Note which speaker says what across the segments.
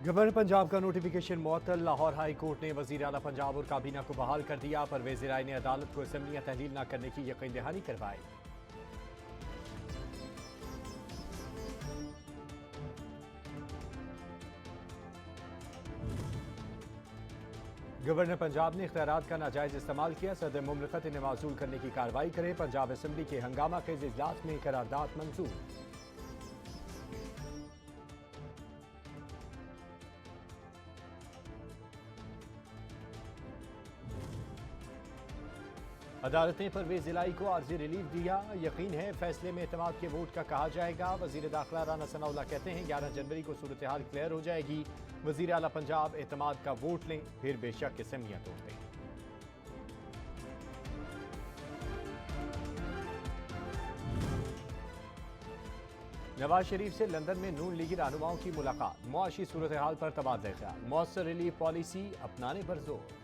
Speaker 1: Governor Punjab का notification मुअत्तल। Lahore high court ने वजीर आला पंजाब और काबीना को बहाल कर दिया। परवेज राय ने अदालत को असम्बलियां तहलील न करने की यकीन दहानी करवाई। गवर्नर पंजाब ने इख्तियारात का नाजायज इस्तेमाल किया। सदर मुमलिकत इन्हें मासूल करने की कार्रवाई करे। पंजाब असम्बली के हंगामा खेज इजलास में करारदाद मंजूर। अदालत ने परवेज इलाही को आर्जी रिलीफ दिया। यकीन है फैसले में एतमाद के वोट का कहा जाएगा। वजीर दाखिला राना सनाउल्लाह कहते हैं 11 जनवरी को सूरत हाल क्लियर हो जाएगी। वजीर आला पंजाब एतमाद का वोट लें, फिर बेशक असम्बलियां तोड़ दें। नवाज शरीफ से लंदन में नून लीगी रहनुमाओं की मुलाकात। मुआशी सूरत हाल पर तबादला ख्याल। मौसर रिलीफ पॉलिसी अपनाने पर जोर।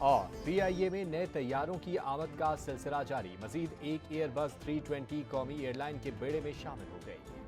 Speaker 1: और PIA में नए तैयारों की आमद का सिलसिला जारी। मजीद एक एयरबस 320 कौमी एयरलाइन के बेड़े में शामिल हो गई।